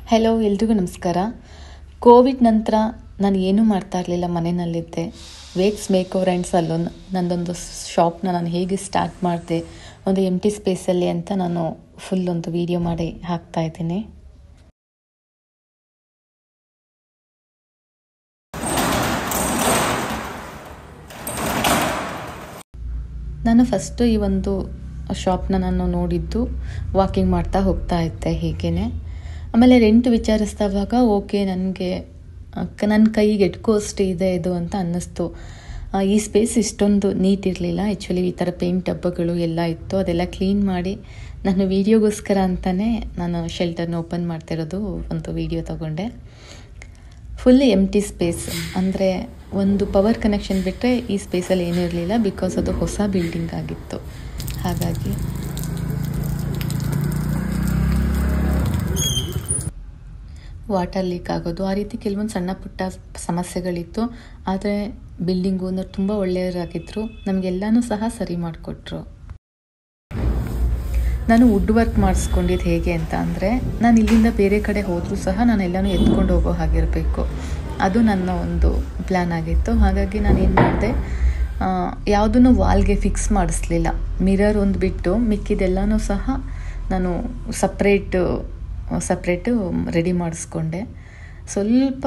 Hello, ಎಲ್ರಿಗೂ ನಮಸ್ಕಾರ. Covid ನಂತರ ನಾನು ಏನೂ ಮಾಡ್ತಾ ಇರಲಿಲ್ಲ, ಮನೆಯಲ್ಲಿದ್ದೆ. Wax make over and salon ನಂದೊಂದು ಶಾಪ್ನ ನಾನು ಹೇಗೆ ಸ್ಟಾರ್ಟ್ ಮಾಡಿದೆ ಒಂದು ಎಂಟಿ ಸ್ಪೇಸಲ್ಲಿ ಅಂತ ನಾನು ಫುಲ್ ಒಂದು ವಿಡಿಯೋ ಮಾಡಿ ಹಾಕ್ತಾ ಇದ್ದೀನಿ. ನಾನು ಫಸ್ಟು ಈ ಒಂದು ಶಾಪ್ನ ನಾನು ನೋಡಿದ್ದು ವಾಕಿಂಗ್ ಮಾಡ್ತಾ ಹೋಗ್ತಾ ಇದ್ದೆ ಹೀಗೇ. ಆಮೇಲೆ ರೆಂಟ್ ವಿಚಾರಿಸಿದವಾಗ ಓಕೆ, ನನಗೆ ನನ್ನ ಕೈಗೆ ಎಟ್ಕೋಷ್ಟು ಇದೆ ಇದು ಅಂತ ಅನ್ನಿಸ್ತು. ಈ ಸ್ಪೇಸ್ ಇಷ್ಟೊಂದು ನೀಟ್ ಇರಲಿಲ್ಲ. ಆ್ಯಕ್ಚುಲಿ ಈ ಥರ ಪೇಂಟ್ ಡಬ್ಬಗಳು ಎಲ್ಲ ಇತ್ತು, ಅದೆಲ್ಲ ಕ್ಲೀನ್ ಮಾಡಿ ನಾನು ವೀಡಿಯೋಗೋಸ್ಕರ ಅಂತಲೇ ನಾನು ಶೆಲ್ಟರ್ನ ಓಪನ್ ಮಾಡ್ತಿರೋದು ಒಂದು ವಿಡಿಯೋ ತಗೊಂಡೆ. ಫುಲ್ಲಿ ಎಂಟಿ ಸ್ಪೇಸ್, ಅಂದರೆ ಒಂದು ಪವರ್ ಕನೆಕ್ಷನ್ ಬಿಟ್ಟರೆ ಈ ಸ್ಪೇಸಲ್ಲಿ ಏನೂ ಇರಲಿಲ್ಲ, ಬಿಕಾಸ್ ಅದು ಹೊಸ ಬಿಲ್ಡಿಂಗ್ ಆಗಿತ್ತು. ಹಾಗಾಗಿ ವಾಟರ್ ಲೀಕ್ ಆಗೋದು, ಆ ರೀತಿ ಕೆಲವೊಂದು ಸಣ್ಣ ಪುಟ್ಟ ಸಮಸ್ಯೆಗಳಿತ್ತು. ಆದರೆ ಬಿಲ್ಡಿಂಗು ಅನ್ನೋರು ತುಂಬ ಒಳ್ಳೆಯವರಾಗಿದ್ದರು, ನಮಗೆಲ್ಲನೂ ಸಹ ಸರಿ ಮಾಡಿಕೊಟ್ರು. ನಾನು ವುಡ್ ವರ್ಕ್ ಮಾಡಿಸ್ಕೊಂಡಿದ್ದು ಹೇಗೆ ಅಂತ ಅಂದರೆ, ನಾನು ಇಲ್ಲಿಂದ ಬೇರೆ ಕಡೆ ಹೋದರೂ ಸಹ ನಾನು ಎಲ್ಲನೂ ಎತ್ಕೊಂಡು ಹೋಗೋ ಹಾಗಿರಬೇಕು, ಅದು ನನ್ನ ಒಂದು ಪ್ಲ್ಯಾನ್ ಆಗಿತ್ತು. ಹಾಗಾಗಿ ನಾನೇನು ಮಾಡಿದೆ, ಯಾವುದನ್ನು ವಾಲ್ಗೆ ಫಿಕ್ಸ್ ಮಾಡಿಸ್ಲಿಲ್ಲ. ಮಿರರ್ ಒಂದು ಬಿಟ್ಟು ಮಿಕ್ಕಿದೆಲ್ಲನೂ ಸಹ ನಾನು ಸಪ್ರೇಟು ರೆಡಿ ಮಾಡಿಸ್ಕೊಂಡೆ. ಸ್ವಲ್ಪ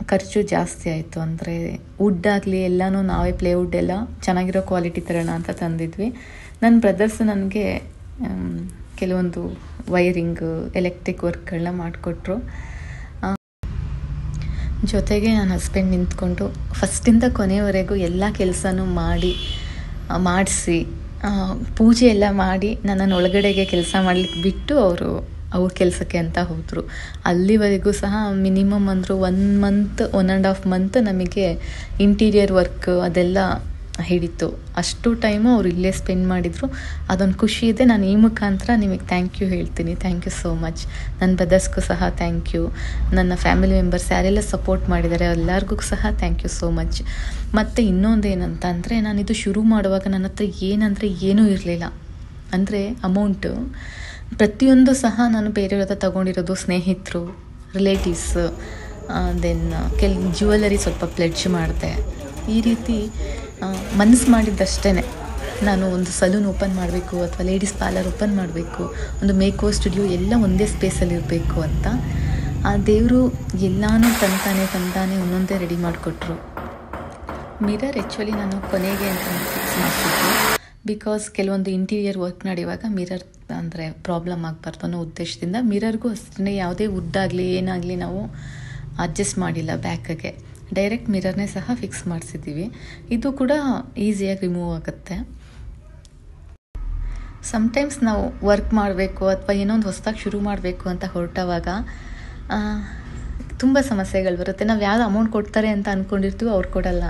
ಖರ್ಚು ಜಾಸ್ತಿ ಆಯಿತು, ಅಂದರೆ ವುಡ್ ಆಗಲಿ ಎಲ್ಲನೂ ನಾವೇ ಪ್ಲೇವುಡ್ ಎಲ್ಲ ಚೆನ್ನಾಗಿರೋ ಕ್ವಾಲಿಟಿ ತರೋಣ ಅಂತ ತಂದಿದ್ವಿ. ನನ್ನ ಬ್ರದರ್ಸ್ ನನಗೆ ಕೆಲವೊಂದು ವೈರಿಂಗ್ ಎಲೆಕ್ಟ್ರಿಕ್ ವರ್ಕ್ಗಳನ್ನ ಮಾಡಿಕೊಟ್ರು. ಜೊತೆಗೆ ನನ್ನ ಹಸ್ಬೆಂಡ್ ನಿಂತ್ಕೊಂಡು ಫಸ್ಟಿಂದ ಕೊನೆಯವರೆಗೂ ಎಲ್ಲ ಕೆಲಸನೂ ಮಾಡಿಸಿ ಪೂಜೆ ಎಲ್ಲ ಮಾಡಿ ನನ್ನನ್ನು ಒಳಗಡೆಗೆ ಕೆಲಸ ಮಾಡಲಿಕ್ಕೆ ಬಿಟ್ಟು ಅವ್ರ ಕೆಲಸಕ್ಕೆ ಅಂತ ಹೋದರು. ಅಲ್ಲಿವರೆಗೂ ಸಹ ಮಿನಿಮಮ್ ಅಂದರೂ 1.5 ಮಂತ್ ನಮಗೆ ಇಂಟೀರಿಯರ್ ವರ್ಕ್ ಅದೆಲ್ಲ ಹಿಡಿತು. ಅಷ್ಟು ಟೈಮು ಅವ್ರು ಇಲ್ಲೇ ಸ್ಪೆಂಡ್ ಮಾಡಿದರು. ಅದೊಂದು ಖುಷಿ ಇದೆ. ನಾನು ಈ ಮುಖಾಂತರ ನಿಮಗೆ ಥ್ಯಾಂಕ್ ಯು ಹೇಳ್ತೀನಿ. Thank you so much. ನನ್ನ ಬ್ರದರ್ಸ್ಗೂ ಸಹ ಥ್ಯಾಂಕ್ ಯು. ನನ್ನ ಫ್ಯಾಮಿಲಿ ಮೆಂಬರ್ಸ್ ಯಾರೆಲ್ಲ ಸಪೋರ್ಟ್ ಮಾಡಿದ್ದಾರೆ ಎಲ್ಲರಿಗೂ ಸಹ ಥ್ಯಾಂಕ್ ಯು ಸೋ ಮಚ್. ಮತ್ತು ಇನ್ನೊಂದು ಏನಂತ ಅಂದರೆ, ನಾನಿದು ಶುರು ಮಾಡುವಾಗ ನನ್ನ ಹತ್ರ ಏನೂ ಇರಲಿಲ್ಲ. ಅಂದರೆ ಅಮೌಂಟು ಪ್ರತಿಯೊಂದು ಸಹ ನಾನು ಬೇರೆಯವ್ರ ಹತ್ರ ತೊಗೊಂಡಿರೋದು, ಸ್ನೇಹಿತರು, ರಿಲೇಟಿವ್ಸ್, ದೆನ್ ಜ್ಯುವೆಲರಿ ಸ್ವಲ್ಪ ಪ್ಲೆಡ್ಜ್ ಮಾಡಿದೆ. ಈ ರೀತಿ ಮನಸ್ಸು ಮಾಡಿದ್ದಷ್ಟೇ, ನಾನು ಒಂದು ಸಲೂನ್ ಓಪನ್ ಮಾಡಬೇಕು ಅಥವಾ ಲೇಡೀಸ್ ಪಾರ್ಲರ್ ಓಪನ್ ಮಾಡಬೇಕು, ಒಂದು ಮೇಕ್ ಓವರ್ ಸ್ಟುಡಿಯೋ ಎಲ್ಲ ಒಂದೇ ಸ್ಪೇಸಲ್ಲಿ ಇರಬೇಕು ಅಂತ. ಆ ದೇವರು ಎಲ್ಲನೂ ತಂತಾನೆ ಒಂದೊಂದೇ ರೆಡಿ ಮಾಡಿಕೊಟ್ರು. ಮಿರರ್ ಆ್ಯಕ್ಚುಲಿ ನಾನು ಕೊನೆಗೆ ಅಂತ ಫಿಕ್ಸ್ ಮಾಡ್ತಿದ್ದೆ, ಬಿಕಾಸ್ ಕೆಲವೊಂದು ಇಂಟೀರಿಯರ್ ವರ್ಕ್ ನಡೆಯುವಾಗ ಮಿರರ್ ಅಂದರೆ ಪ್ರಾಬ್ಲಮ್ ಆಗಬಾರ್ದು ಅನ್ನೋ ಉದ್ದೇಶದಿಂದ ಮಿರರ್ಗೂ ಅಷ್ಟೇ ಯಾವುದೇ ವುಡ್ ಆಗಲಿ ಏನಾಗಲಿ ನಾವು ಅಡ್ಜಸ್ಟ್ ಮಾಡಿಲ್ಲ. ಬ್ಯಾಕಿಗೆ ಡೈರೆಕ್ಟ್ ಮಿರರ್ನೇ ಸಹ ಫಿಕ್ಸ್ ಮಾಡಿಸಿದ್ದೀವಿ. ಇದು ಕೂಡ ಈಸಿಯಾಗಿ ರಿಮೂವ್ ಆಗುತ್ತೆ. ಸಮ್ಟೈಮ್ಸ್ ನಾವು ವರ್ಕ್ ಮಾಡಬೇಕು ಅಥವಾ ಏನೋ ಒಂದು ಹೊಸದಾಗಿ ಶುರು ಮಾಡಬೇಕು ಅಂತ ಹೊರಟವಾಗ ತುಂಬ ಸಮಸ್ಯೆಗಳು ಬರುತ್ತೆ. ನಾವು ಯಾರು ಅಮೌಂಟ್ ಕೊಡ್ತಾರೆ ಅಂತ ಅಂದ್ಕೊಂಡಿರ್ತೀವೋ ಅವ್ರು ಕೊಡಲ್ಲ,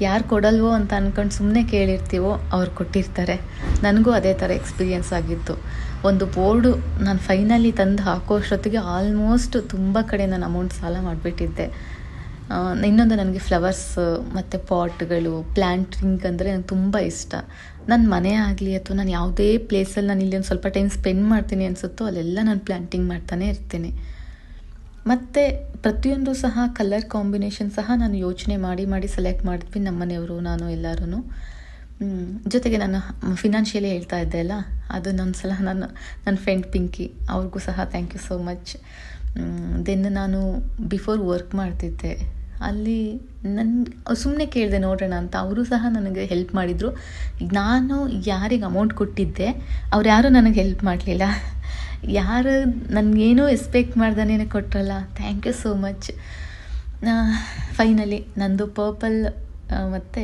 ಯಾರು ಕೊಡಲ್ವೋ ಅಂತ ಅಂದ್ಕೊಂಡು ಸುಮ್ಮನೆ ಕೇಳಿರ್ತೀವೋ ಅವ್ರು ಕೊಟ್ಟಿರ್ತಾರೆ. ನನಗೂ ಅದೇ ಥರ ಎಕ್ಸ್ಪೀರಿಯೆನ್ಸ್ ಆಗಿತ್ತು. ಒಂದು ಬೋರ್ಡು ನಾನು ಫೈನಲಿ ತಂದು ಹಾಕೋ ಅಷ್ಟೊತ್ತಿಗೆ ಆಲ್ಮೋಸ್ಟ್ ತುಂಬ ಕಡೆ ನಾನು ಅಮೌಂಟ್ ಸಾಲ ಮಾಡಿಬಿಟ್ಟಿದ್ದೆ. ಇನ್ನೊಂದು, ನನಗೆ ಫ್ಲವರ್ಸ್ ಮತ್ತು ಪಾಟ್ಗಳು, ಪ್ಲ್ಯಾಂಟಿಂಗ್ ಅಂದರೆ ನನಗೆ ತುಂಬ ಇಷ್ಟ. ನನ್ನ ಮನೆ ಆಗಲಿ ಅಥವಾ ನಾನು ಯಾವುದೇ ಪ್ಲೇಸಲ್ಲಿ ನಾನು ಇಲ್ಲಿ ಒಂದು ಸ್ವಲ್ಪ ಟೈಮ್ ಸ್ಪೆಂಡ್ ಮಾಡ್ತೀನಿ ಅನಿಸುತ್ತೋ ಅಲ್ಲೆಲ್ಲ ನಾನು ಪ್ಲ್ಯಾಂಟಿಂಗ್ ಮಾಡ್ತಾನೆ ಇರ್ತೀನಿ. ಮತ್ತು ಪ್ರತಿಯೊಂದು ಸಹ ಕಲರ್ ಕಾಂಬಿನೇಷನ್ ಸಹ ನಾನು ಯೋಚನೆ ಮಾಡಿ ಸೆಲೆಕ್ಟ್ ಮಾಡಿದ್ವಿ, ನಮ್ಮ ಮನೆಯವರು, ನಾನು ಎಲ್ಲರೂ. ಜೊತೆಗೆ ನಾನು ಫಿನಾನ್ಷಿಯಲಿ ಹೇಳ್ತಾ ಇದ್ದೆ ಅಲ್ಲ, ಅದು ನನ್ನ ಫ್ರೆಂಡ್ ಪಿಂಕಿ, ಅವ್ರಿಗೂ ಸಹ thank you so much. Then ನಾನು ಬಿಫೋರ್ ವರ್ಕ್ ಮಾಡ್ತಿದ್ದೆ, ಅಲ್ಲಿ ಸುಮ್ಮನೆ ಕೇಳಿದೆ ನೋಡೋಣ ಅಂತ, ಅವರು ಸಹ ನನಗೆ ಹೆಲ್ಪ್ ಮಾಡಿದರು. ನಾನು ಯಾರಿಗೆ ಅಮೌಂಟ್ ಕೊಟ್ಟಿದ್ದೆ ಅವ್ರು ಯಾರೂ ನನಗೆ ಹೆಲ್ಪ್ ಮಾಡಲಿಲ್ಲ. ಯಾರು ನನಗೇನೂ ಎಕ್ಸ್ಪೆಕ್ಟ್ ಮಾಡ್ದೇ ಕೊಟ್ಟರಲ್ಲ, thank you so much. Finally ನಂದು ಪರ್ಪಲ್ ಮತ್ತು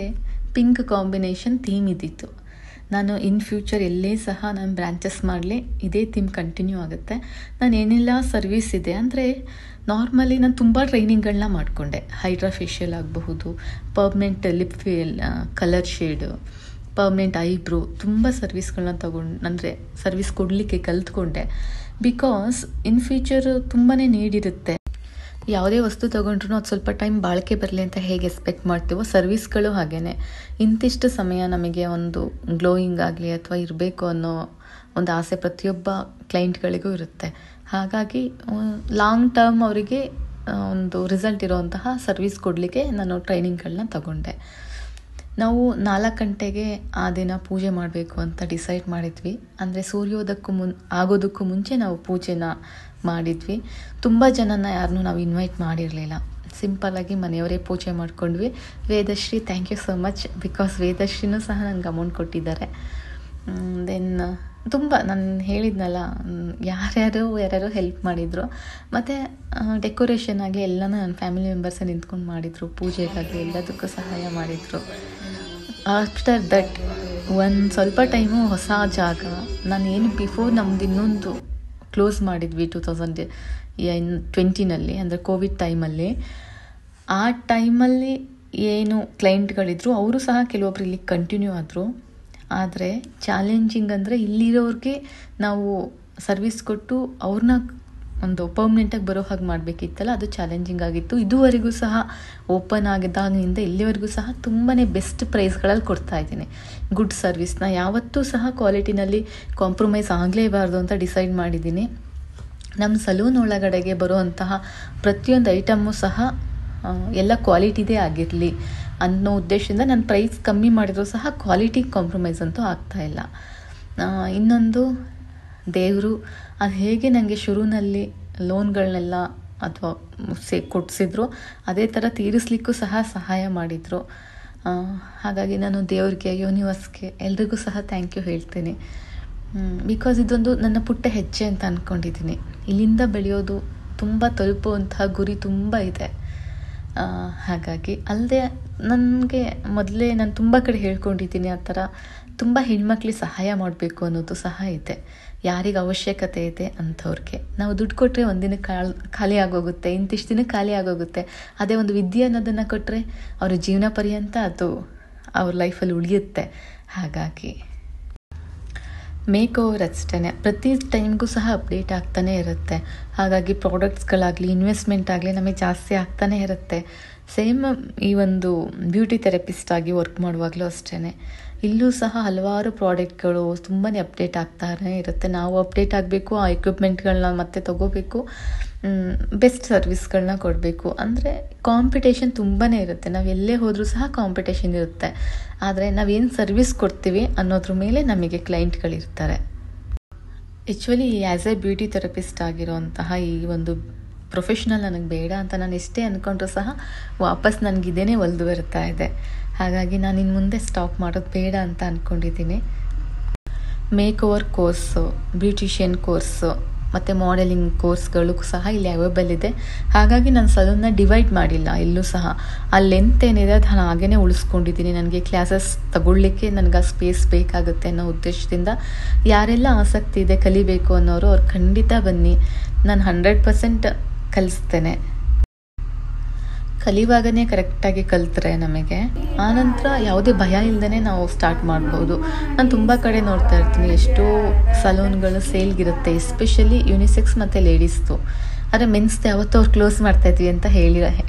ಪಿಂಕ್ ಕಾಂಬಿನೇಷನ್ ಥೀಮ್ ಇದ್ದಿತ್ತು. ನಾನು ಇನ್ ಫ್ಯೂಚರ್ ಎಲ್ಲೇ ಸಹ ನಾನು ಬ್ರಾಂಚಸ್ ಮಾಡಲಿ ಇದೇ ಥೀಮ್ ಕಂಟಿನ್ಯೂ ಆಗುತ್ತೆ. ನಾನು ಏನೆಲ್ಲ ಸರ್ವಿಸ್ ಇದೆ ಅಂದರೆ, ನಾರ್ಮಲಿ ನಾನು ತುಂಬ ಟ್ರೈನಿಂಗ್ಗಳನ್ನ ಮಾಡಿಕೊಂಡೆ. ಹೈಡ್ರಾ ಫೇಶಿಯಲ್ ಆಗಬಹುದು, permanent lip colour shade, permanent eyebrow, ತುಂಬ ಸರ್ವಿಸ್ಗಳನ್ನ ಅಂದರೆ ಸರ್ವಿಸ್ ಕೊಡಲಿಕ್ಕೆ ಕಲ್ತ್ಕೊಂಡೆ. ಬಿಕಾಸ್ ಇನ್ ಫ್ಯೂಚರ್ ತುಂಬಾ ನೀಡಿರುತ್ತೆ. ಯಾವುದೇ ವಸ್ತು ತೊಗೊಂಡ್ರೂ ಅದು ಸ್ವಲ್ಪ ಟೈಮ್ ಬಾಳಿಕೆ ಬರಲಿ ಅಂತ ಹೇಗೆ ಎಕ್ಸ್ಪೆಕ್ಟ್ ಮಾಡ್ತೀವೋ, ಸರ್ವಿಸ್ಗಳು ಹಾಗೇ. ಇಂತಿಷ್ಟು ಸಮಯ ನಮಗೆ ಒಂದು ಗ್ಲೋಯಿಂಗ್ ಆಗಲಿ ಅಥವಾ ಇರಬೇಕು ಅನ್ನೋ ಒಂದು ಆಸೆ ಪ್ರತಿಯೊಬ್ಬ ಕ್ಲೈಂಟ್ಗಳಿಗೂ ಇರುತ್ತೆ. ಹಾಗಾಗಿ ಲಾಂಗ್ ಟರ್ಮ್ ಅವರಿಗೆ ಒಂದು ರಿಸಲ್ಟ್ ಇರೋವಂತಹ ಸರ್ವಿಸ್ ಕೊಡಲಿಕ್ಕೆ ನಾನು ಟ್ರೈನಿಂಗ್ಗಳನ್ನ ತಗೊಂಡೆ. ನಾವು 4 ಗಂಟೆಗೆ ಆ ದಿನ ಪೂಜೆ ಮಾಡಬೇಕು ಅಂತ ಡಿಸೈಡ್ ಮಾಡಿದ್ವಿ. ಅಂದರೆ ಸೂರ್ಯೋದಯಕ್ಕೂ ಆಗೋದಕ್ಕೂ ಮುಂಚೆ ನಾವು ಪೂಜೆನ ಮಾಡಿದ್ವಿ. ತುಂಬ ಜನನ ಯಾರನ್ನೂ ನಾವು ಇನ್ವೈಟ್ ಮಾಡಿರಲಿಲ್ಲ. ಸಿಂಪಲ್ಲಾಗಿ ಮನೆಯವರೇ ಪೂಜೆ ಮಾಡ್ಕೊಂಡ್ವಿ. Vedashree, thank you so much, because ವೇದಶ್ರೀನೂ ಸಹ ನನಗೆ ಅಮೌಂಟ್ ಕೊಟ್ಟಿದ್ದಾರೆ. ದೆನ್ ತುಂಬ ನಾನು ಹೇಳಿದ್ನಲ್ಲ, ಯಾರ್ಯಾರು ಹೆಲ್ಪ್ ಮಾಡಿದರು. ಮತ್ತು ಡೆಕೋರೇಷನ್ ಆಗಿ ಎಲ್ಲನೂ ನನ್ನ ಫ್ಯಾಮಿಲಿ ಮೆಂಬರ್ಸೇ ನಿಂತ್ಕೊಂಡು ಮಾಡಿದರು. ಪೂಜೆಗಾಗಲಿ ಎಲ್ಲದಕ್ಕೂ ಸಹಾಯ ಮಾಡಿದರು. ಆಫ್ಟರ್ ದಟ್ ಒಂದು ಸ್ವಲ್ಪ ಟೈಮು ಹೊಸ ಜಾಗ, ನಾನೇನು ಬಿಫೋರ್ ನಮ್ದು ಇನ್ನೊಂದು ಕ್ಲೋಸ್ ಮಾಡಿದ್ವಿ 2020 ಅಂದರೆ ಕೋವಿಡ್ ಟೈಮಲ್ಲಿ. ಆ ಟೈಮಲ್ಲಿ ಏನು ಕ್ಲೈಂಟ್ಗಳಿದ್ರು ಅವರು ಸಹ ಕೆಲವೊಬ್ರು ಇಲ್ಲಿ ಕಂಟಿನ್ಯೂ ಆದರು. ಆದರೆ ಚಾಲೆಂಜಿಂಗ್ ಅಂದರೆ ಇಲ್ಲಿರೋರಿಗೆ ನಾವು ಸರ್ವಿಸ್ ಕೊಟ್ಟು ಅವ್ರನ್ನ ಒಂದು ಪರ್ಮನೆಂಟಾಗಿ ಬರೋ ಹಾಗೆ ಮಾಡಬೇಕಿತ್ತಲ್ಲ, ಅದು ಚಾಲೆಂಜಿಂಗ್ ಆಗಿತ್ತು. ಇದುವರೆಗೂ ಸಹ ಓಪನ್ ಆಗಿದ್ದಾಗಿನಿಂದ ಇಲ್ಲಿವರೆಗೂ ಸಹ ತುಂಬಾ ಬೆಸ್ಟ್ ಪ್ರೈಸ್ಗಳಲ್ಲಿ ಕೊಡ್ತಾಯಿದ್ದೀನಿ. ಗುಡ್ ಸರ್ವಿಸ್ನ ಯಾವತ್ತೂ ಸಹ ಕ್ವಾಲಿಟಿನಲ್ಲಿ ಕಾಂಪ್ರಮೈಸ್ ಆಗಲೇಬಾರ್ದು ಅಂತ ಡಿಸೈಡ್ ಮಾಡಿದ್ದೀನಿ. ನಮ್ಮ ಸಲೂನ್ ಒಳಗಡೆಗೆ ಬರುವಂತಹ ಪ್ರತಿಯೊಂದು ಐಟಮ್ಮು ಸಹ ಎಲ್ಲ ಕ್ವಾಲಿಟಿದೇ ಆಗಿರಲಿ ಅನ್ನೋ ಉದ್ದೇಶದಿಂದ ನಾನು ಪ್ರೈಸ್ ಕಮ್ಮಿ ಮಾಡಿದರೂ ಸಹ ಕ್ವಾಲಿಟಿ ಕಾಂಪ್ರಮೈಸ್ ಅಂತೂ ಆಗ್ತಾಯಿಲ್ಲ. ಇನ್ನೊಂದು, ದೇವರು ಅದು ಹೇಗೆ ನನಗೆ ಶುರುವಿನಲ್ಲಿ ಲೋನ್ಗಳನ್ನೆಲ್ಲ ಅಥವಾ ಕೊಡಿಸಿದ್ರು ಅದೇ ಥರ ತೀರಿಸ್ಲಿಕ್ಕೂ ಸಹ ಸಹಾಯ ಮಾಡಿದರು. ಹಾಗಾಗಿ ನಾನು ದೇವ್ರಿಗೆ, ಯೂನಿವರ್ಸ್ಗೆ ಎಲ್ರಿಗೂ ಸಹ ಥ್ಯಾಂಕ್ ಯು ಹೇಳ್ತೀನಿ. ಬಿಕಾಸ್ ಇದೊಂದು ನನ್ನ ಪುಟ್ಟ ಹೆಜ್ಜೆ ಅಂತ ಅಂದ್ಕೊಂಡಿದ್ದೀನಿ. ಇಲ್ಲಿಂದ ಬೆಳೆಯೋದು, ತುಂಬ ತಲುಪುವಂತಹ ಗುರಿ ತುಂಬ ಇದೆ. ಹಾಗಾಗಿ ಅಲ್ಲದೆ ನನಗೆ ಮೊದಲೇ ನಾನು ತುಂಬ ಕಡೆ ಹೇಳ್ಕೊಂಡಿದ್ದೀನಿ, ಆ ಥರ ತುಂಬ ಹೆಣ್ಮಕ್ಳಿಗೆ ಸಹಾಯ ಮಾಡಬೇಕು ಅನ್ನೋದು ಸಹ ಇದೆ. ಯಾರಿಗೆ ಅವಶ್ಯಕತೆ ಇದೆ ಅಂಥವ್ರಿಗೆ ನಾವು ದುಡ್ಡು ಕೊಟ್ಟರೆ ಒಂದಿನಕ್ಕೆ ಖಾಲಿ ಆಗೋಗುತ್ತೆ, ಇಂತಿಷ್ಟು ದಿನಕ್ಕೆ ಖಾಲಿ ಆಗೋಗುತ್ತೆ. ಅದೇ ಒಂದು ವಿದ್ಯೆ ಅನ್ನೋದನ್ನು ಕೊಟ್ಟರೆ ಅವ್ರ ಜೀವನ ಪರ್ಯಂತ ಅದು ಅವ್ರ ಲೈಫಲ್ಲಿ ಉಳಿಯುತ್ತೆ. ಹಾಗಾಗಿ ಮೇಕ್ ಓವರ್ ಅಷ್ಟೇ, ಪ್ರತಿ ಟೈಮ್ಗೂ ಸಹ ಅಪ್ಡೇಟ್ ಆಗ್ತಾನೇ ಇರುತ್ತೆ. ಹಾಗಾಗಿ ಪ್ರಾಡಕ್ಟ್ಸ್ಗಳಾಗಲಿ ಇನ್ವೆಸ್ಟ್ಮೆಂಟ್ ಆಗಲಿ ನಮಗೆ ಜಾಸ್ತಿ ಆಗ್ತಾನೇ ಇರುತ್ತೆ. ಸೇಮ್ ಈ ಒಂದು ಬ್ಯೂಟಿ ಥೆರಪಿಸ್ಟ್ ಆಗಿ ವರ್ಕ್ ಮಾಡುವಾಗಲೂ ಅಷ್ಟೇ, ಇಲ್ಲೂ ಸಹ ಹಲವಾರು ಪ್ರಾಡಕ್ಟ್ಗಳು ತುಂಬಾ ಅಪ್ಡೇಟ್ ಆಗ್ತಾನೇ ಇರುತ್ತೆ. ನಾವು ಅಪ್ಡೇಟ್ ಆಗಬೇಕು, ಆ ಎಕ್ವಿಪ್ಮೆಂಟ್ಗಳನ್ನ ಮತ್ತೆ ತೊಗೋಬೇಕು, ಬೆಸ್ಟ್ ಸರ್ವಿಸ್ಗಳನ್ನ ಕೊಡಬೇಕು. ಅಂದರೆ ಕಾಂಪಿಟೇಷನ್ ತುಂಬಾ ಇರುತ್ತೆ. ನಾವು ಎಲ್ಲೇ ಹೋದರೂ ಸಹ ಕಾಂಪಿಟೇಷನ್ ಇರುತ್ತೆ. ಆದರೆ ನಾವೇನು ಸರ್ವಿಸ್ ಕೊಡ್ತೀವಿ ಅನ್ನೋದ್ರ ಮೇಲೆ ನಮಗೆ ಕ್ಲೈಂಟ್ಗಳಿರ್ತಾರೆ. Actually as a beauty therapist ಆಗಿರೋಂತಹ ಈ ಒಂದು ಪ್ರೊಫೆಷ್ನಲ್ ನನಗೆ ಬೇಡ ಅಂತ ನಾನು ಎಷ್ಟೇ ಅಂದ್ಕೊಂಡ್ರೂ ಸಹ ವಾಪಸ್ ನನಗಿದೇನೆ ಒಲ್ದು ಬರ್ತಾ ಇದೆ. ಹಾಗಾಗಿ ನಾನು ಇನ್ನು ಮುಂದೆ ಸ್ಟಾಪ್ ಮಾಡೋದು ಬೇಡ ಅಂತ ಅಂದ್ಕೊಂಡಿದ್ದೀನಿ. Make over course, beautician course ಮತ್ತು ಮಾಡೆಲಿಂಗ್ ಕೋರ್ಸ್ಗಳು ಸಹ ಇಲ್ಲಿ ಅವೈಲೇಬಲ್ ಇದೆ. ಹಾಗಾಗಿ ನಾನು ಸಲೂನ್ನ ಡಿವೈಡ್ ಮಾಡಿಲ್ಲ ಎಲ್ಲೂ ಸಹ. ಆ ಲೆಂತ್ ಏನಿದೆ ಅದು ನಾನು ಹಾಗೇ ಉಳಿಸ್ಕೊಂಡಿದ್ದೀನಿ. ನನಗೆ ಕ್ಲಾಸಸ್ ತಗೊಳ್ಳಿಕ್ಕೆ ನನಗೆ ಆ ಸ್ಪೇಸ್ ಬೇಕಾಗುತ್ತೆ ಅನ್ನೋ ಉದ್ದೇಶದಿಂದ ಯಾರೆಲ್ಲ ಆಸಕ್ತಿ ಇದೆ ಕಲಿಬೇಕು ಅನ್ನೋರು ಅವ್ರು ಖಂಡಿತ ಬನ್ನಿ. ನಾನು 100% ಕಲಿಸ್ತೇನೆ. ಕಲಿಯುವಾಗನೇ ಕರೆಕ್ಟಾಗಿ ಕಲಿತ್ರೆ ನಮಗೆ ಆನಂತರ ಯಾವುದೇ ಭಯ ಇಲ್ಲದೇ ನಾವು ಸ್ಟಾರ್ಟ್ ಮಾಡ್ಬೋದು. ನಾನು ತುಂಬ ಕಡೆ ನೋಡ್ತಾ ಇರ್ತೀನಿ, ಎಷ್ಟೋ ಸಲೂನ್ಗಳು ಸೇಲ್ಗಿರುತ್ತೆ, ಎಸ್ಪೆಷಲಿ ಯುನಿಸೆಕ್ಸ್ ಮತ್ತು ಲೇಡೀಸ್ದು. ಆದರೆ ಮೆನ್ಸ್ದು ಯಾವತ್ತೂ ಅವ್ರು ಕ್ಲೋಸ್ ಮಾಡ್ತಾಯಿದ್ವಿ ಅಂತ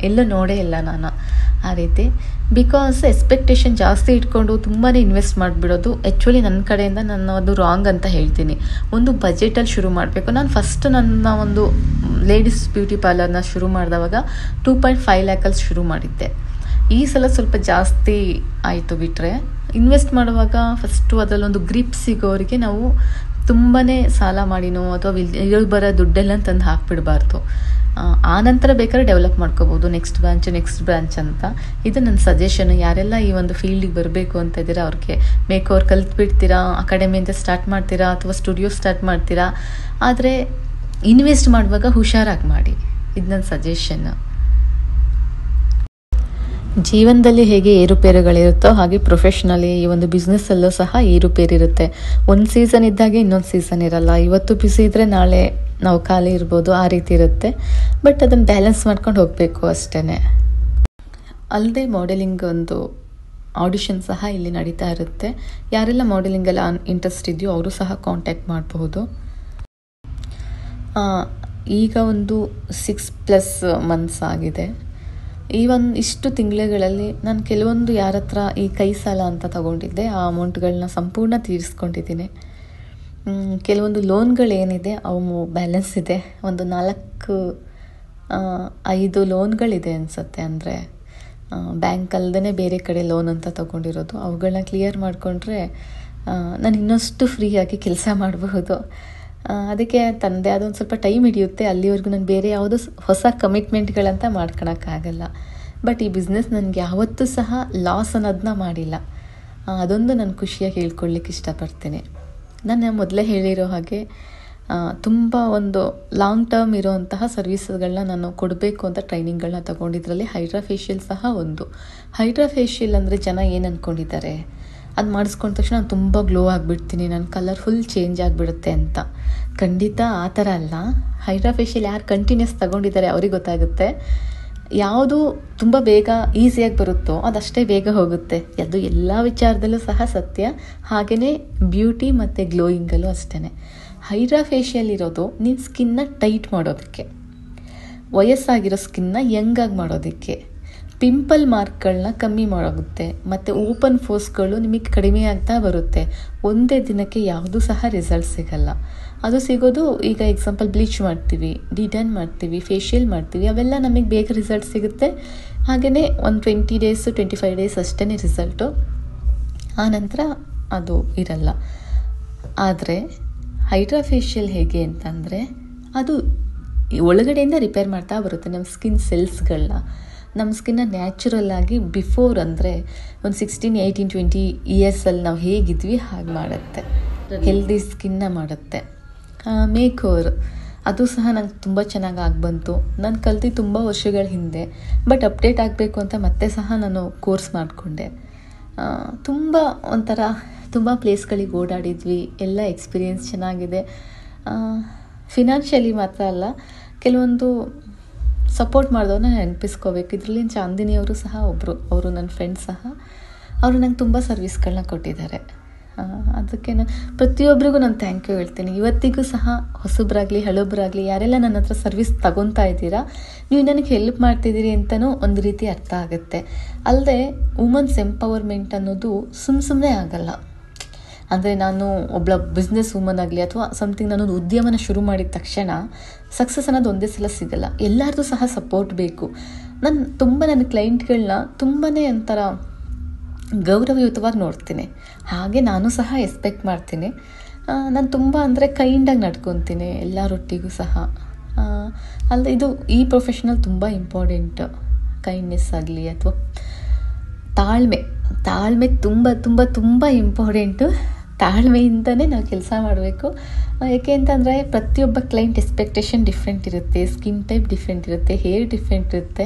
ಎಲ್ಲೂ ನೋಡೇ ಇಲ್ಲ ನಾನು ಆ ರೀತಿ. ಬಿಕಾಸ್ ಎಕ್ಸ್ಪೆಕ್ಟೇಷನ್ ಜಾಸ್ತಿ ಇಟ್ಕೊಂಡು ತುಂಬಾ ಇನ್ವೆಸ್ಟ್ ಮಾಡಿಬಿಡೋದು ಆ್ಯಕ್ಚುಲಿ ನನ್ನ ಕಡೆಯಿಂದ ನಾನು ಅದು ರಾಂಗ್ ಅಂತ ಹೇಳ್ತೀನಿ. ಒಂದು ಬಜೆಟಲ್ಲಿ ಶುರು ಮಾಡಬೇಕು. ನಾನು ಫಸ್ಟ್ ನನ್ನ ಒಂದು ಲೇಡೀಸ್ ಬ್ಯೂಟಿ ಪಾರ್ಲರ್ನ ಶುರು ಮಾಡಿದವಾಗ 2.5 ಲ್ಯಾಕಲ್ಲಿ ಶುರು ಮಾಡಿದ್ದೆ. ಈ ಸಲ ಸ್ವಲ್ಪ ಜಾಸ್ತಿ ಆಯಿತು ಬಿಟ್ಟರೆ. ಇನ್ವೆಸ್ಟ್ ಮಾಡುವಾಗ ಫಸ್ಟು ಅದರಲ್ಲೊಂದು ಗ್ರಿಪ್ ಸಿಗೋರಿಗೆ ನಾವು ತುಂಬಾ ಸಾಲ ಮಾಡಿನೋ ಅಥವಾ ಇರೋ ಬರೋ ದುಡ್ಡೆಲ್ಲ ತಂದು ಹಾಕ್ಬಿಡಬಾರ್ದು. ಆನಂತರ ಬೇಕಾದ್ರೆ ಡೆವಲಪ್ ಮಾಡ್ಕೋಬೋದು, ನೆಕ್ಸ್ಟ್ ಬ್ರಾಂಚ್ ಅಂತ. ಇದು ನನ್ನ ಸಜೆಷನ್. ಯಾರೆಲ್ಲ ಈ ಒಂದು ಫೀಲ್ಡಿಗೆ ಬರಬೇಕು ಅಂತ ಇದ್ದೀರಾ ಅವ್ರಿಗೆ ಮೇಕ್ ಓವರ್ ಕಲ್ತ್ಬಿಡ್ತೀರಾ, ಅಕಾಡೆಮಿಯಿಂದ ಸ್ಟಾರ್ಟ್ ಮಾಡ್ತೀರಾ ಅಥವಾ ಸ್ಟುಡಿಯೋ ಸ್ಟಾರ್ಟ್ ಮಾಡ್ತೀರಾ, ಆದರೆ ಇನ್ವೆಸ್ಟ್ ಮಾಡುವಾಗ ಹುಷಾರಾಗಿ ಮಾಡಿ. ಇದು ನನ್ನ ಸಜೆಷನ್. ಜೀವನದಲ್ಲಿ ಹೇಗೆ ಏರುಪೇರುಗಳಿರುತ್ತೋ ಹಾಗೆ ಪ್ರೊಫೆಷ್ನಲಿ ಈ ಒಂದು ಬಿಸ್ನೆಸ್ಸಲ್ಲೂ ಸಹ ಏರುಪೇರಿರುತ್ತೆ. ಒಂದು ಸೀಸನ್ ಇದ್ದಾಗೆ ಇನ್ನೊಂದು ಸೀಸನ್ ಇರಲ್ಲ. ಇವತ್ತು ಬಿಸಿ ಇದ್ದರೆ ನಾಳೆ ನಾವು ಖಾಲಿ ಇರ್ಬೋದು, ಆ ರೀತಿ ಇರುತ್ತೆ. ಬಟ್ ಅದನ್ನು ಬ್ಯಾಲೆನ್ಸ್ ಮಾಡ್ಕೊಂಡು ಹೋಗಬೇಕು ಅಷ್ಟೇ. ಅಲ್ಲದೆ ಮಾಡೆಲಿಂಗ್ ಒಂದು ಆಡಿಷನ್ ಸಹ ಇಲ್ಲಿ ನಡೀತಾ ಇರುತ್ತೆ. ಯಾರೆಲ್ಲ ಮಾಡೆಲಿಂಗೆಲ್ಲ ಇಂಟ್ರೆಸ್ಟ್ ಇದೆಯೋ ಅವರು ಸಹ ಕಾಂಟ್ಯಾಕ್ಟ್ ಮಾಡಬಹುದು. ಈಗ ಒಂದು 6+ ಮಂತ್ಸ್ ಆಗಿದೆ. ಈ ಇಷ್ಟು ತಿಂಗಳುಗಳಲ್ಲಿ ನಾನು ಕೆಲವೊಂದು ಯಾರ ಹತ್ರ ಈ ಕೈ ಸಾಲ ಅಂತ ತಗೊಂಡಿದ್ದೆ, ಆ ಅಮೌಂಟ್ಗಳನ್ನ ಸಂಪೂರ್ಣ ತೀರಿಸ್ಕೊಂಡಿದ್ದೀನಿ. ಕೆಲವೊಂದು ಲೋನ್ಗಳೇನಿದೆ ಅವು ಬ್ಯಾಲೆನ್ಸ್ ಇದೆ. ಒಂದು 4-5 ಲೋನ್ಗಳಿದೆ ಅನಿಸುತ್ತೆ. ಅಂದರೆ ಬ್ಯಾಂಕ್ ಅಲ್ಲದೇ ಬೇರೆ ಕಡೆ ಲೋನ್ ಅಂತ ತೊಗೊಂಡಿರೋದು. ಅವುಗಳನ್ನ ಕ್ಲಿಯರ್ ಮಾಡಿಕೊಂಡ್ರೆ ನಾನು ಇನ್ನಷ್ಟು ಫ್ರೀಯಾಗಿ ಕೆಲಸ ಮಾಡಬಹುದು. ಅದಕ್ಕೆ ತಂದೆ ಅದೊಂದು ಸ್ವಲ್ಪ ಟೈಮ್ ಹಿಡಿಯುತ್ತೆ. ಅಲ್ಲಿವರೆಗೂ ನಾನು ಬೇರೆ ಯಾವುದೋ ಹೊಸ ಕಮಿಟ್ಮೆಂಟ್ಗಳಂತ ಮಾಡ್ಕೊಳಕ್ಕಾಗಲ್ಲ. ಬಟ್ ಈ ಬಿಸ್ನೆಸ್ ನನಗೆ ಯಾವತ್ತೂ ಸಹ ಲಾಸ್ ಅನ್ನೋದನ್ನ ಮಾಡಿಲ್ಲ. ಅದೊಂದು ನಾನು ಖುಷಿಯಾಗಿ ಹೇಳ್ಕೊಳ್ಲಿಕ್ಕೆ ಇಷ್ಟಪಡ್ತೀನಿ. ನಾನು ಮೊದಲೇ ಹೇಳಿರೋ ಹಾಗೆ ತುಂಬ ಒಂದು ಲಾಂಗ್ ಟರ್ಮ್ ಇರೋವಂತಹ ಸರ್ವಿಸ್ಗಳನ್ನ ನಾನು ಕೊಡಬೇಕು ಅಂತ ಟ್ರೈನಿಂಗ್ಗಳನ್ನ ತೊಗೊಂಡಿದ್ರಲ್ಲಿ ಹೈಡ್ರಾ ಫೇಶಿಯಲ್ ಸಹ ಒಂದು. ಹೈಡ್ರಾ ಫೇಶಿಯಲ್ ಅಂದರೆ ಜನ ಏನು ಅಂದ್ಕೊಂಡಿದ್ದಾರೆ, ಅದು ಮಾಡಿಸ್ಕೊಂಡ ತಕ್ಷಣ ನಾನು ತುಂಬ ಗ್ಲೋ ಆಗಿಬಿಡ್ತೀನಿ, ನನ್ನ ಕಲರ್ ಫುಲ್ ಚೇಂಜ್ ಆಗಿಬಿಡುತ್ತೆ ಅಂತ. ಖಂಡಿತ ಆ ಥರ ಅಲ್ಲ. ಹೈಡ್ರಾ ಫೇಶಿಯಲ್ ಯಾರು ಕಂಟಿನ್ಯೂಸ್ ತೊಗೊಂಡಿದ್ದಾರೆ ಅವ್ರಿಗೆ ಗೊತ್ತಾಗುತ್ತೆ. ಯಾವುದು ತುಂಬ ಬೇಗ ಈಸಿಯಾಗಿ ಬರುತ್ತೋ ಅದಷ್ಟೇ ಬೇಗ ಹೋಗುತ್ತೆ. ಅದು ಎಲ್ಲ ವಿಚಾರದಲ್ಲೂ ಸಹ ಸತ್ಯ. ಹಾಗೆಯೇ ಬ್ಯೂಟಿ ಮತ್ತು ಗ್ಲೋಯಿಂಗಲ್ಲೂ ಅಷ್ಟೇ. ಹೈಡ್ರಾ ಫೇಶಿಯಲ್ ಇರೋದು ನಿಮ್ಮ ಸ್ಕಿನ್ನ ಟೈಟ್ ಮಾಡೋದಕ್ಕೆ, ವಯಸ್ಸಾಗಿರೋ ಸ್ಕಿನ್ನ ಯಂಗಾಗಿ ಮಾಡೋದಕ್ಕೆ, ಪಿಂಪಲ್ ಮಾರ್ಕ್ಗಳನ್ನ ಕಮ್ಮಿ ಮಾಡೋಗುತ್ತೆ, ಮತ್ತು ಓಪನ್ ಫೋರ್ಸ್ಗಳು ನಿಮಗೆ ಕಡಿಮೆ ಆಗ್ತಾ ಬರುತ್ತೆ. ಒಂದೇ ದಿನಕ್ಕೆ ಯಾವುದೂ ಸಹ ರಿಸಲ್ಟ್ ಸಿಗಲ್ಲ. ಅದು ಸಿಗೋದು ಈಗ ಎಕ್ಸಾಂಪಲ್ ಬ್ಲೀಚ್ ಮಾಡ್ತೀವಿ, ಡಿಟನ್ ಮಾಡ್ತೀವಿ, ಫೇಶಿಯಲ್ ಮಾಡ್ತೀವಿ, ಅವೆಲ್ಲ ನಮಗೆ ಬೇಗ ರಿಸಲ್ಟ್ ಸಿಗುತ್ತೆ. ಹಾಗೆಯೇ ಒಂದು 20 days 25 days ಅಷ್ಟೇ ರಿಸಲ್ಟು. ಆನಂತರ ಅದು ಇರಲ್ಲ. ಆದರೆ ಹೈಡ್ರಾ ಫೇಶಿಯಲ್ ಹೇಗೆ ಅಂತಂದರೆ ಅದು ಒಳಗಡೆಯಿಂದ ರಿಪೇರ್ ಮಾಡ್ತಾ ಬರುತ್ತೆ ನಮ್ಮ ಸ್ಕಿನ್ ಸೆಲ್ಸ್ಗಳನ್ನ. ನಮ್ಮ ಸ್ಕಿನ್ನ ನ್ಯಾಚುರಲ್ ಆಗಿ ಬಿಫೋರ್ ಅಂದರೆ ಒಂದು 16, 18, 20 ಇಯರ್ಸಲ್ಲಿ ನಾವು ಹೇಗಿದ್ವಿ ಹಾಗೆ ಮಾಡುತ್ತೆ. ಹೆಲ್ದಿ ಸ್ಕಿನ್ನ ಮಾಡುತ್ತೆ. ಮೇಕ್ ಓವರ್ ಅದು ಸಹ ನಂಗೆ ತುಂಬ ಚೆನ್ನಾಗಿ ಆಗಿಬಂತು. ನಾನು ಕಲ್ತು ತುಂಬ ವರ್ಷಗಳ ಹಿಂದೆ. ಬಟ್ ಅಪ್ಡೇಟ್ ಆಗಬೇಕು ಅಂತ ಮತ್ತೆ ಸಹ ನಾನು ಕೋರ್ಸ್ ಮಾಡಿಕೊಂಡೆ. ತುಂಬ ಒಂಥರ ತುಂಬ ಪ್ಲೇಸ್ಗಳಿಗೆ ಓಡಾಡಿದ್ವಿ. ಎಲ್ಲ ಎಕ್ಸ್ಪೀರಿಯೆನ್ಸ್ ಚೆನ್ನಾಗಿದೆ. ಫಿನಾನ್ಷಿಯಲಿ ಮಾತ್ರ ಅಲ್ಲ, ಕೆಲವೊಂದು ಸಪೋರ್ಟ್ ಮಾಡಿದವ್ರನ್ನ ನೆನಪಿಸ್ಕೋಬೇಕು. ಇದರಲ್ಲಿ ಚಾಂದಿನಿಯವರು ಸಹ ಒಬ್ಬರು, ಅವರು ನನ್ನ ಫ್ರೆಂಡ್ ಸಹ. ಅವರು ನಂಗೆ ತುಂಬ ಸರ್ವಿಸ್ಗಳನ್ನ ಕೊಟ್ಟಿದ್ದಾರೆ. ಅದಕ್ಕೆ ಪ್ರತಿಯೊಬ್ಬರಿಗೂ ನಾನು ಥ್ಯಾಂಕ್ ಯು ಹೇಳ್ತೀನಿ. ಇವತ್ತಿಗೂ ಸಹ ಹೊಸಬ್ರಾಗಲಿ ಹಳಬ್ರಾಗಲಿ ಯಾರೆಲ್ಲ ನನ್ನ ಹತ್ರ ಸರ್ವಿಸ್ ತಗೊತಾ ಇದ್ದೀರಾ, ನೀವು ನನಗೆ ಹೆಲ್ಪ್ ಮಾಡ್ತಿದ್ದೀರಿ ಅಂತಲೂ ಒಂದು ರೀತಿ ಅರ್ಥ ಆಗುತ್ತೆ. ಅಲ್ಲದೆ ವುಮನ್ಸ್ ಎಂಪವರ್ಮೆಂಟ್ ಅನ್ನೋದು ಸುಮ್ಮನೆ ಆಗಲ್ಲ. ಅಂದರೆ ನಾನು ಒಬ್ಬಳ ಬಿಸ್ನೆಸ್ ವುಮನ್ ಆಗಲಿ ಅಥವಾ ಸಮಥಿಂಗ್ ನಾನೊಂದು ಉದ್ಯಮನ ಶುರು ಮಾಡಿದ ತಕ್ಷಣ ಸಕ್ಸಸ್ ಅನ್ನೋದು ಒಂದೇ ಸಲ ಸಿಗಲ್ಲ. ಎಲ್ಲರದ್ದು ಸಹ ಸಪೋರ್ಟ್ ಬೇಕು. ನನ್ನ ಕ್ಲೈಂಟ್ಗಳನ್ನ ತುಂಬಾ ಒಂಥರ ಗೌರವಯುತವಾಗಿ ನೋಡ್ತೀನಿ. ಹಾಗೆ ನಾನು ಸಹ ಎಕ್ಸ್ಪೆಕ್ಟ್ ಮಾಡ್ತೀನಿ. ನಾನು ತುಂಬ ಅಂದರೆ ಕೈಂಡಾಗಿ ನಡ್ಕೊತೀನಿ ಎಲ್ಲರೊಟ್ಟಿಗೂ ಸಹ. ಅಲ್ಲದೆ ಇದು ಈ ಪ್ರೊಫೆಷನಲ್ ತುಂಬ ಇಂಪಾರ್ಟೆಂಟ್. ಕೈಂಡ್ನೆಸ್ ಆಗಲಿ ಅಥವಾ ತಾಳ್ಮೆ ತುಂಬ ತುಂಬ ತುಂಬ ಇಂಪಾರ್ಟೆಂಟು. ತಾಳ್ಮೆಯಿಂದನೇ ನಾವು ಕೆಲಸ ಮಾಡಬೇಕು. ಏಕೆ ಅಂತಂದರೆ ಪ್ರತಿಯೊಬ್ಬ ಕ್ಲೈಂಟ್ ಎಕ್ಸ್ಪೆಕ್ಟೇಷನ್ ಡಿಫ್ರೆಂಟ್ ಇರುತ್ತೆ, ಸ್ಕಿನ್ ಟೈಪ್ ಡಿಫ್ರೆಂಟ್ ಇರುತ್ತೆ, ಹೇರ್ ಡಿಫ್ರೆಂಟ್ ಇರುತ್ತೆ.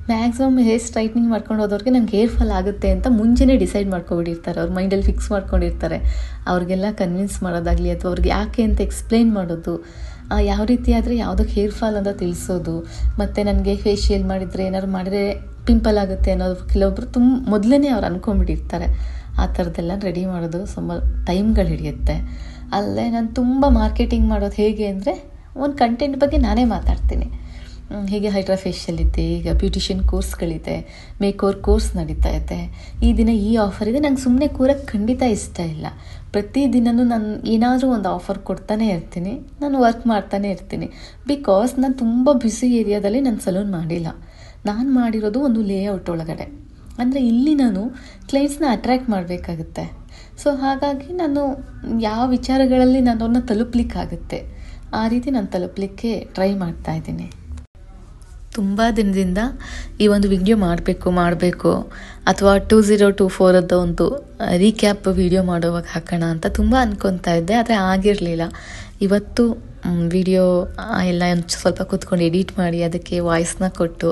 ಮ್ಯಾಕ್ಸಿಮಮ್ ಹೇರ್ ಸ್ಟ್ರೈಟ್ನಿಂಗ್ ಮಾಡ್ಕೊಂಡು ಹೋದವ್ರಿಗೆ ನಂಗೆ ಹೇರ್ ಫಾಲ್ ಆಗುತ್ತೆ ಅಂತ ಮುಂಚೆನೇ ಡಿಸೈಡ್ ಮಾಡ್ಕೊಬಿಟ್ಟಿರ್ತಾರೆ. ಅವ್ರ ಮೈಂಡಲ್ಲಿ ಫಿಕ್ಸ್ ಮಾಡ್ಕೊಂಡಿರ್ತಾರೆ. ಅವ್ರಿಗೆಲ್ಲ ಕನ್ವಿನ್ಸ್ ಮಾಡೋದಾಗಲಿ ಅಥವಾ ಅವ್ರಿಗೆ ಯಾಕೆ ಅಂತ ಎಕ್ಸ್ಪ್ಲೈನ್ ಮಾಡೋದು, ಯಾವ ರೀತಿ ಆದರೆ ಯಾವುದಕ್ಕೆ ಹೇರ್ ಫಾಲ್ ಅಂತ ತಿಳಿಸೋದು, ಮತ್ತು ನನಗೆ ಫೇಶಿಯಲ್ ಮಾಡಿದರೆ ಏನಾದ್ರು ಮಾಡಿದ್ರೆ ಪಿಂಪಲ್ ಆಗುತ್ತೆ ಅನ್ನೋದು ಕೆಲವೊಬ್ಬರು ಮೊದಲೇ ಅವ್ರು ಅಂದ್ಕೊಂಡ್ಬಿಟ್ಟಿರ್ತಾರೆ. ಆ ಥರದ್ದೆಲ್ಲ ರೆಡಿ ಮಾಡೋದು ತುಂಬ ಟೈಮ್ಗಳು ಹಿಡಿಯುತ್ತೆ. ಅಲ್ಲೇ ನಾನು ತುಂಬ ಮಾರ್ಕೆಟಿಂಗ್ ಮಾಡೋದು ಹೇಗೆ ಅಂದರೆ ಒಂದು ಕಂಟೆಂಟ್ ಬಗ್ಗೆ ನಾನೇ ಮಾತಾಡ್ತೀನಿ. ಹೀಗೆ ಹೈಡ್ರಾ ಫೇಶಿಯಲ್ ಇದೆ, ಈಗ ಬ್ಯೂಟಿಷಿಯನ್ ಕೋರ್ಸ್ಗಳಿದೆ, ಮೇಕ್ ಓವರ್ ಕೋರ್ಸ್ ನಡೀತಾ ಇದೆ, ಈ ದಿನ ಈ ಆಫರ್ ಇದೆ. ನಂಗೆ ಸುಮ್ಮನೆ ಕೂರಕ್ಕೆ ಖಂಡಿತ ಇಷ್ಟ ಇಲ್ಲ. ಪ್ರತಿದಿನವೂ ನಾನು ಏನಾದರೂ ಒಂದು ಆಫರ್ ಕೊಡ್ತಾನೆ ಇರ್ತೀನಿ, ನಾನು ವರ್ಕ್ ಮಾಡ್ತಾನೆ ಇರ್ತೀನಿ. ಬಿಕಾಸ್ ನಾನು ತುಂಬ ಬ್ಯುಸಿ ಏರಿಯಾದಲ್ಲಿ ನಾನು ಸಲೂನ್ ಮಾಡಿಲ್ಲ. ನಾನು ಮಾಡಿರೋದು ಒಂದು ಲೇಔಟ್ ಒಳಗಡೆ. ಅಂದರೆ ಇಲ್ಲಿ ನಾನು ಕ್ಲೈಂಟ್ಸ್ನ ಅಟ್ರ್ಯಾಕ್ಟ್ ಮಾಡಬೇಕಾಗುತ್ತೆ. ಸೊ ಹಾಗಾಗಿ ನಾನು ಯಾವ ವಿಚಾರಗಳಲ್ಲಿ ನಾನು ಅವ್ರನ್ನ ತಲುಪಲಿಕ್ಕಾಗುತ್ತೆ ಆ ರೀತಿ ನಾನು ತಲುಪಲಿಕ್ಕೆ ಟ್ರೈ ಮಾಡ್ತಾಯಿದ್ದೀನಿ. ತುಂಬ ದಿನದಿಂದ ಈ ಒಂದು ವಿಡಿಯೋ ಮಾಡಬೇಕು ಅಥವಾ 2024 ಒಂದು ರೀಕ್ಯಾಪ್ ವಿಡಿಯೋ ಮಾಡೋವಾಗ ಹಾಕೋಣ ಅಂತ ತುಂಬ ಅಂದ್ಕೊತಾ ಇದ್ದೆ. ಆದರೆ ಆಗಿರಲಿಲ್ಲ. ಇವತ್ತು ವಿಡಿಯೋ ಎಲ್ಲ ಸ್ವಲ್ಪ ಕೂತ್ಕೊಂಡು ಎಡಿಟ್ ಮಾಡಿ ಅದಕ್ಕೆ ವಾಯ್ಸ್ನ ಕೊಟ್ಟು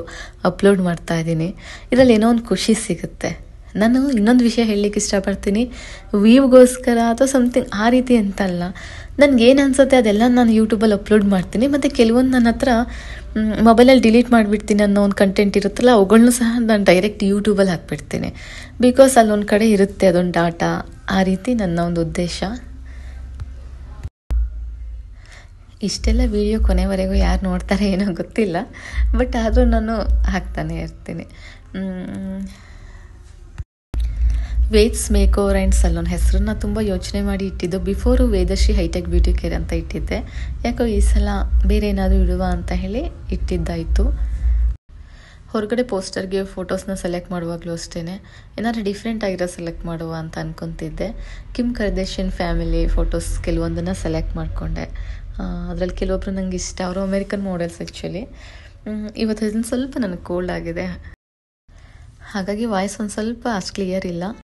ಅಪ್ಲೋಡ್ ಮಾಡ್ತಾಯಿದ್ದೀನಿ. ಇದರಲ್ಲಿ ಏನೋ ಒಂದು ಖುಷಿ ಸಿಗುತ್ತೆ. ನಾನು ಇನ್ನೊಂದು ವಿಷಯ ಹೇಳಲಿಕ್ಕೆ ಇಷ್ಟಪಡ್ತೀನಿ. ವ್ಯೂಗೋಸ್ಕರ ಅಥವಾ ಸಮಥಿಂಗ್ ಆ ರೀತಿ ಅಂತಲ್ಲ. ನನಗೇನು ಅನಿಸುತ್ತೆ ಅದೆಲ್ಲ ನಾನು ಯೂಟ್ಯೂಬಲ್ಲಿ ಅಪ್ಲೋಡ್ ಮಾಡ್ತೀನಿ. ಮತ್ತು ಕೆಲವೊಂದು ನನ್ನ ಹತ್ರ ಮೊಬೈಲಲ್ಲಿ ಡಿಲೀಟ್ ಮಾಡಿಬಿಡ್ತೀನಿ ಅನ್ನೋ ಒಂದು ಕಂಟೆಂಟ್ ಇರುತ್ತಲ್ಲ, ಅವುಗಳನ್ನೂ ಸಹ ನಾನು ಡೈರೆಕ್ಟ್ ಯೂಟ್ಯೂಬಲ್ಲಿ ಹಾಕ್ಬಿಡ್ತೀನಿ. ಬಿಕಾಸ್ ಅಲ್ಲೊಂದು ಕಡೆ ಇರುತ್ತೆ ಅದೊಂದು ಡಾಟಾ. ಆ ರೀತಿ ನನ್ನ ಒಂದು ಉದ್ದೇಶ. ಇಷ್ಟೆಲ್ಲ ವಿಡಿಯೋ ಕೊನೆವರೆಗೂ ಯಾರು ನೋಡ್ತಾರೆ ಏನೋ ಗೊತ್ತಿಲ್ಲ. ಬಟ್ ಆದರೂ ನಾನು ಹಾಕ್ತಾನೆ ಇರ್ತೀನಿ. Ved's make over and salon ಹೆಸರನ್ನ ತುಂಬ ಯೋಚನೆ ಮಾಡಿ ಇಟ್ಟಿದ್ದು. Before Vedashree hi tech beauty care ಅಂತ ಇಟ್ಟಿದ್ದೆ. ಯಾಕೋ ಈ ಸಲ ಬೇರೆ ಏನಾದರೂ ಇಡುವ ಅಂತ ಹೇಳಿ ಇಟ್ಟಿದ್ದಾಯಿತು. ಹೊರಗಡೆ ಪೋಸ್ಟರ್ಗೆ ಫೋಟೋಸ್ನ ಸೆಲೆಕ್ಟ್ ಮಾಡುವಾಗಲೂ ಅಷ್ಟೇ ಏನಾದರೂ ಡಿಫ್ರೆಂಟ್ ಆಗಿರೋ ಸೆಲೆಕ್ಟ್ ಮಾಡುವ ಅಂತ ಅಂದ್ಕೊತಿದ್ದೆ. ಕಿಮ್ ಕರ್ದೇಶಿಯನ್ ಫ್ಯಾಮಿಲಿ ಫೋಟೋಸ್ ಕೆಲವೊಂದನ್ನು ಸೆಲೆಕ್ಟ್ ಮಾಡಿಕೊಂಡೆ. ಅದರಲ್ಲಿ ಕೆಲವೊಬ್ಬರು ನನಗೆ ಇಷ್ಟ, ಅವರು ಅಮೇರಿಕನ್ ಮಾಡೆಲ್ಸ್ ಆ್ಯಕ್ಚುಲಿ. ಇವತ್ತು ಇದನ್ನು ಸ್ವಲ್ಪ ನನಗೆ ಕೋಲ್ಡ್ ಆಗಿದೆ, ಹಾಗಾಗಿ ವಾಯ್ಸ್ ಒಂದು ಸ್ವಲ್ಪ ಅಷ್ಟು ಕ್ಲಿಯರ್ ಇಲ್ಲ.